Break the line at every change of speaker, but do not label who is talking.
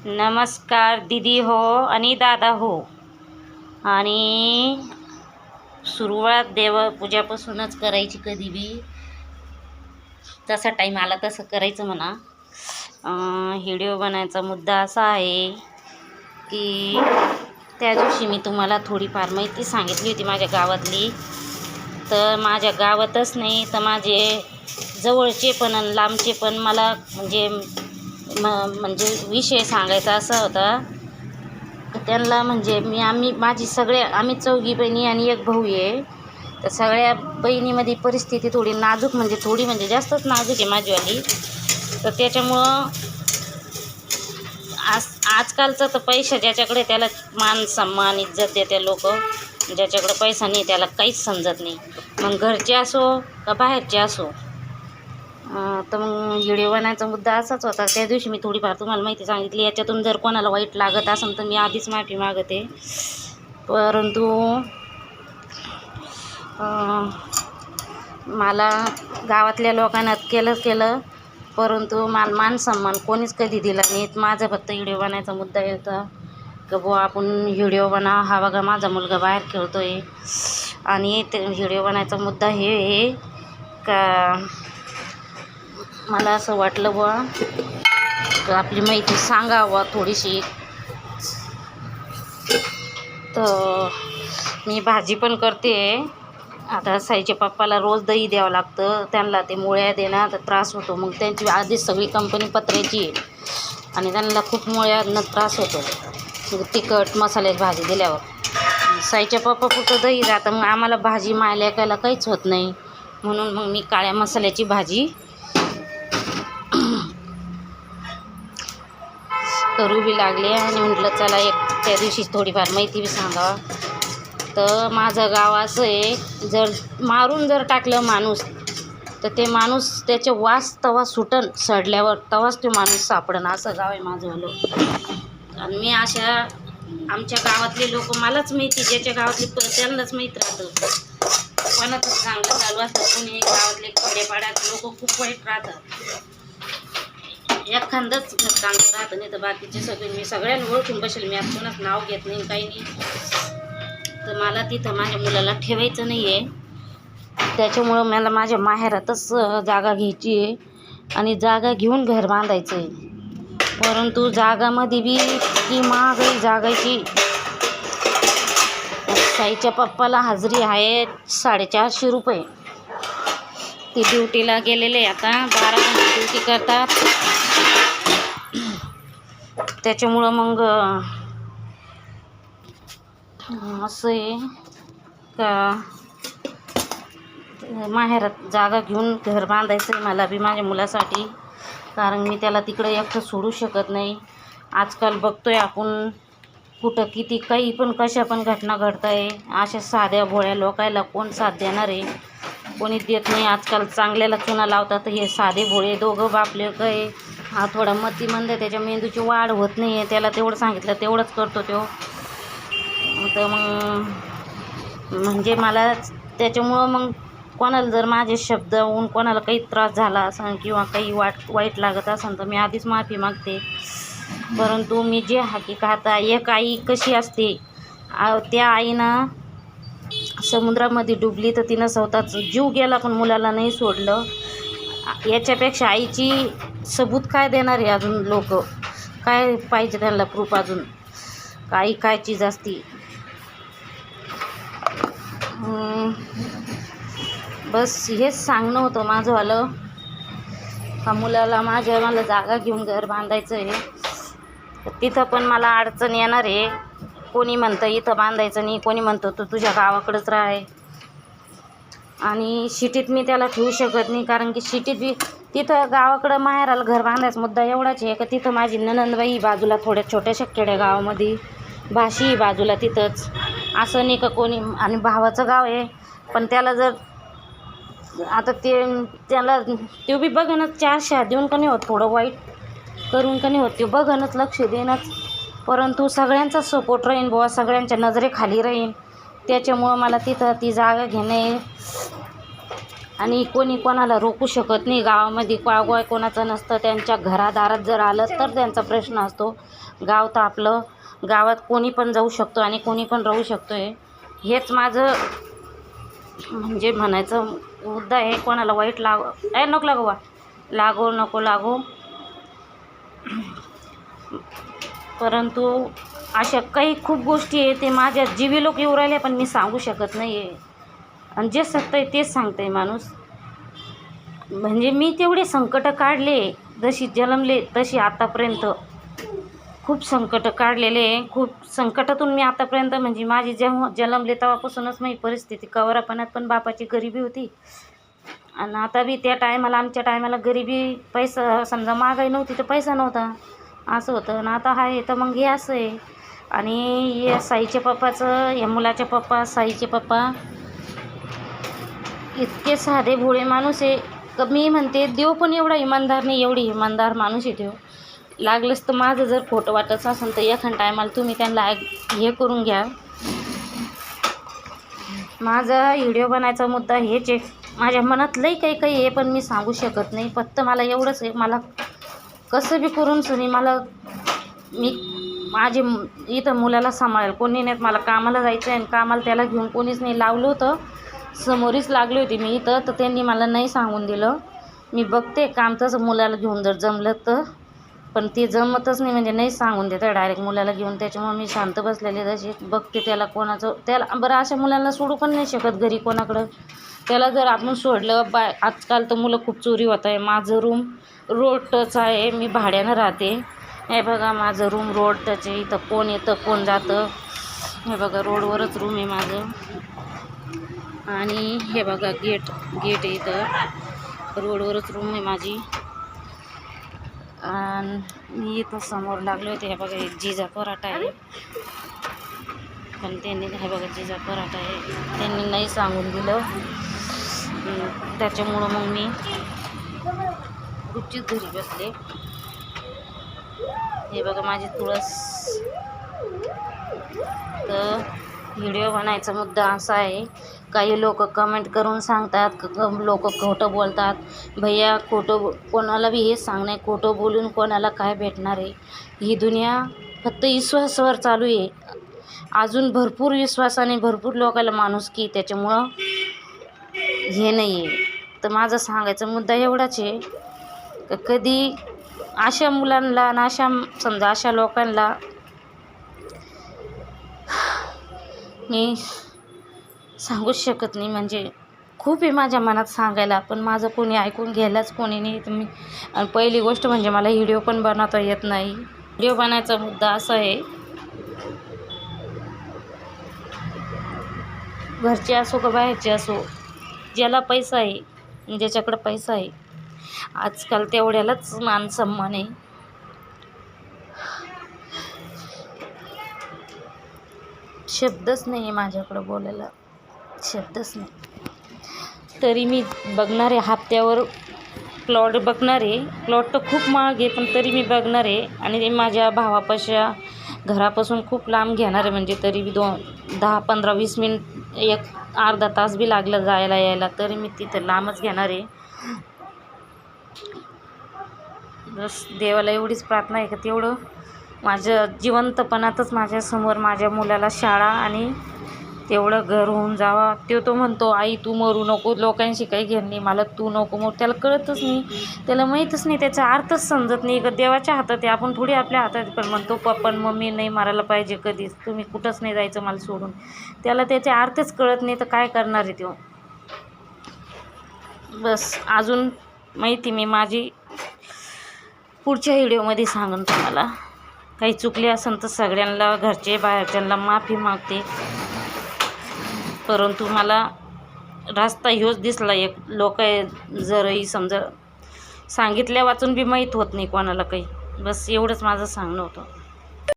नमस्कार दीदी हो आणि दादा हो. आणि सुरुवात देवपूजापासूनच करायची, कधी बी जसा टाईम आला तसं करायचं म्हणा. व्हिडिओ बनायचा मुद्दा असा आहे की त्या दिवशी मी तुम्हाला थोडीफार माहिती सांगितली होती माझ्या गावातली. तर माझ्या गावातच नाही तर माझे जवळचे पण आणि लांबचे पण मला म्हणजे विषय सांगायचा असा होता. त्यांना आम्ही चौघी बहिणी आणि एक भाऊ आहे. तर सगळ्या बहिणीमध्ये परिस्थिती थोडी नाजूक, म्हणजे जास्तच नाजूक आहे माझीवाली. तर त्याच्यामुळं आजकालचं तर पैसा ज्याच्याकडे त्याला मान सन्मान इज्जत देते लोक. ज्याच्याकडे पैसा नाही त्याला काहीच समजत नाही, मग घरचे असो का बाहेरचे असो. तर मग व्हिडिओ बनायचा मुद्दा असाच होता. त्या दिवशी मी थोडीफार तुम्हाला माहिती सांगितली. याच्यातून जर कोणाला वाईट लागत असेल तर मी आधीच माफी मागते. परंतु मला गावातल्या लोकांना केलं परंतु मला मान सन्मान कोणीच कधी दिला नाही. माझा फक्त व्हिडिओ बनायचा मुद्दा होता की बुवा आपण व्हिडिओ बना. हा बघा माझा मुलगा बाहेर खेळतो आहे. आणि ते व्हिडिओ बनायचा मुद्दा हे आहे का मला असं वाटलं बुवा तर आपली माहिती सांगावं थोडीशी. तर मी भाजी पण करते. आता साईच्या पप्पाला रोज दही द्यावं लागतं. त्यांना ते मुळ्या देणं तर त्रास होतो. मग त्यांची आधीच सगळी कंपनी पत्र्याची आहे आणि त्यांना खूप मुळ्यानं त्रास होतो. मग तिखट मसाल्याची भाजी दिल्यावर साईच्या पप्पा पुरतं दही राहतं. मग आम्हाला भाजी मायलेकायला काहीच होत नाही, म्हणून मग मी काळ्या मसाल्याची भाजी करू बी लागले. आणि म्हटलं चला त्या दिवशी थोडीफार माहिती बी सांगावा. तर माझं गाव असं आहे, जर मारून टाकलं माणूस तर ते माणूस त्याचे वास तवा सुटन सडल्यावर तवाच तो माणूस सापडन, असं गाव आहे माझं वालं. आणि मी अशा आमच्या गावातले लोक मलाच माहिती, ज्याच्या गावातले त्यांनाच माहीत राहतं. कोणाचंच चांगलं चालू असतं, कोणी गावातले खेडेपाड्यात लोक खूप वाईट राहतात. एखादंच चांगलं राहतं, नाही तर बाकीचे सगळे मी सगळ्यांना ओळखून बसेल. मी आज कोणाच नाव घेत नाही काही नाही. तर मला तिथं माझ्या मुलाला ठेवायचं नाही आहे. त्याच्यामुळं मला माझ्या माहेरातच जागा घ्यायची आहे आणि जागा घेऊन घर बांधायचं आहे. परंतु जागामध्ये बी ती महागाई जागायची. साईच्या पप्पाला हजेरी आहे 450 रुपये. ती ड्युटीला गेलेले, आता 12 घंटे ड्युटी करतात. त्याच्यामुळं मग असं आहे का माहेरात जागा घेऊन घर बांधायचं आहे मला बी माझ्या मुलासाठी. कारण मी त्याला तिकडे एकटं सोडू शकत नाही. आजकाल बघतोय आपण कुठं किती काही पण कशा पण घटना घडत आहे. अशा साध्या भोळ्या लोकायला कोण साथ देणार आहे? कोणीच देत नाही. आजकाल चांगल्याला चुना लावतात. हे साधे भोळे दोघं बापले काय, हा थोडा मतिमंद आहे, त्याच्या मेंदूची वाढ होत नाही आहे. त्याला तेवढं सांगितलं तेवढंच करतो तो. तर मग म्हणजे मला त्याच्यामुळं मग कोणाला जर माझे शब्द होऊन कोणाला काही त्रास झाला असेल किंवा काही वाईट लागत असेल तर मी आधीच माफी मागते. परंतु मी जे हकीकत एक आई कशी असते, त्या आईनं समुद्रामध्ये डुबली तर तिनं स्वतःच जीव गेला पण मुलाला नाही सोडलं. याच्यापेक्षा आईची सबूत काय देणार आहे? अजून लोक काय पाहिजे त्यांना प्रूफ? अजून काय चीज असती? बस हेच सांगणं होतं माझंवालं का मला जागा घेऊन घर बांधायचं आहे. तिथं पण मला अडचण येणार आहे. कोणी म्हणतं इथं बांधायचं नाही, कोणी म्हणतं तू तुझ्या गावाकडेच राह. आणि सिटीत मी त्याला ठेवू शकत नाही, कारण की सिटीत बी तिथं गावाकडं माहेराला घर बांधायचा मुद्दा एवढाच आहे का तिथं माझी नणंदबाई बाजूला थोड्या छोट्याशा खेडेगावामध्ये, भाषी बाजूला तिथंच. असं नाही का कोणी, आणि भावाचं गाव आहे पण त्याला जर आता त्याला तो बी बघणच 4 शा देऊन का नाही होत, थोडं वाईट करून का नाही होत, ते बघणच लक्ष देणंच. परंतु सगळ्यांचा सपोर्ट राहीन बुवा, सगळ्यांच्या नजरेखाली राहीन. त्याच्यामुळं मला तिथं ती जागा घेणे आणि कोणी कोणाला रोखू शकत नाही. गावामध्ये काय कोणाचं नसतं, त्यांच्या घरादारात जर आलं तर त्यांचा प्रश्न असतो. गाव तर आपलं, गावात कोणी पण जाऊ शकतो आणि कोणी पण राहू शकतो आहे. हेच माझं म्हणजे म्हणायचं मुद्दा आहे. कोणाला वाईट नको लागो बा, नको लागो. परंतु अशा काही खूप गोष्टी आहे ते माझ्या जीवी लोक येऊ राहिले, पण मी सांगू शकत नाही आहे. आणि जे सत्य आहे तेच सांगते माणूस. म्हणजे मी तेवढे संकट काढले, जशी जन्मले तशी आतापर्यंत खूप संकट काढलेले. खूप संकटातून मी आतापर्यंत, म्हणजे माझी जेव्हा जन्मले तेव्हापासूनच माझी परिस्थिती कवरापणात पण बापाची गरिबी होती. आणि आता बी त्या टायमाला, आमच्या टायमाला गरिबी, पैसा समजा महागाई नव्हती तर पैसा नव्हता असं होतं. आणि आता आहे तर मग हे असं आहे. आणि या साईच्या पप्पाचं, या मुलाच्या पप्पा, साईचे पप्पा इतके साधे भोळे माणूस आहे. मी म्हणते देव पण एवढा इमानदार नाही, एवढी इमानदार माणूस आहे देव. लागलंच तर माझं जर खोटं वाटत असेल तर एखाद्या टायमाला तुम्ही त्यांना हे करून घ्या. माझा व्हिडिओ बनायचा मुद्दा हेच आहे. माझ्या मनात लई काही आहे, पण मी सांगू शकत नाही. फक्त मला एवढंच आहे, मला कसं बी करून सनी मी माझे इथं मुलाला सांभाळेल कोणी नाहीत. मला कामाला जायचं आहे आणि कामाला त्याला घेऊन कोणीच नाही. लावलं होतं, समोरीच लागली होती मी इथं, तर त्यांनी मला नाही सांगून दिलं. मी बघते काम तसं मुलाला घेऊन जर जमलं तर, पण ते जमतच नाही, म्हणजे नाही सांगून देतं डायरेक्ट मुलाला घेऊन. त्याच्यामुळे मी शांत बसलेले जशी बघते त्याला कोणाचं, त्याला बरं अशा मुलांना सोडू पण नाही शकत घरी कोणाकडं. त्याला जर आपण सोडलं आजकाल तर मुलं खूप चोरी होत आहे. माझं रूम रोड टच आहे, मी भाड्यानं राहते. हे बघा माझं रूम रोड टच आहे. इथं कोण येतं कोण जातं. हे बघा रोडवरच रूम आहे माझं. आणि हे बघा गेट आहे इथं, रोडवरच रूम आहे माझी. आणि मी इथं समोर लागले होते. हे बघा एक जिजा पराठा आहे, पण त्यांनी, हे बघा जिजा पराठा आहे, त्यांनी नाही सांगून दिलं. त्याच्यामुळं मग मी गुपचूप घरी बसले. हे बघा माझी तुळस. तर व्हिडिओ बनायचा मुद्दा असा आहे, काही लोक कमेंट करून सांगतात, लोक खोटं बोलतात. भैया खोटं कोणाला बी हेच सांगणे, खोटं बोलून कोणाला काय भेटणार आहे. ही दुनिया फक्त विश्वासावर चालू आहे. अजून भरपूर विश्वासाने भरपूर लोकांना माणुसकी, त्याच्यामुळं हे नाही आहे. तर माझा सांगायचा मुद्दा एवढाच आहे की कधी अशा मुलांना आणि अशा समजा अशा लोकांना मी सांगूच शकत नाही. म्हणजे खूप आहे माझ्या मनात सांगायला, पण माझं कोणी ऐकून घ्यायलाच कोणी नाही. तर मी, आणि पहिली गोष्ट म्हणजे मला व्हिडिओ पण बनवता येत नाही. व्हिडिओ बनायचा मुद्दा असा आहे, घरचे असो का बाहेरचे असो, ज्याला पैसा आहे, ज्याच्याकडं पैसा आहे, आजकाल तेवढ्यालाच मान सन्मान आहे. शब्दच नाही आहे माझ्याकडं बोलायला, शब्दच नाही. तरी मी बघणार आहे, हप्त्यावर प्लॉट बघणार आहे. प्लॉट तर खूप महाग आहे, पण तरी मी बघणार आहे. आणि ते माझ्या भावापाशा घरापासून खूप लांब घेणार आहे. म्हणजे तरी बी 10-15-20 मिनिट, एक अर्धा तास बी लागलं जायला यायला, तरी मी तिथं लांबच घेणार आहे. बस देवाला एवढीच प्रार्थना आहे की तेवढं माझ्या जिवंतपणातच माझ्यासमोर माझ्या मुलाला शाळा आणि तेवढं घर होऊन जावा. तो म्हणतो आई तू मरू नको, लोकांशी काही घेणं नाही, मला तू नको मरू. त्याला कळतच नाही, त्याला माहीतच नाही, त्याचा अर्थच समजत नाही. देवाच्या हातात आहे, आपण थोडी आपल्या हातात. पण म्हणतो पप्पा मम्मी नाही मारायला पाहिजे कधीच, तुम्ही कुठंच नाही जायचं मला सोडून. त्याला त्याचे अर्थच कळत नाही, तर काय करणार आहे तो. बस अजून माहिती मी माझी पुढच्या व्हिडिओमध्ये सांगेन तुम्हाला. काही चुकले असेल तर सगळ्यांना, घरचे बाहेरच्यांना माफी मागते. परंतु मला रस्ता ह्योच दिसला एक. लोक जरही समजा सांगितल्या वाचून बी माहीत होत नाही कोणाला काही. बस एवढंच माझं सांगणं होतं.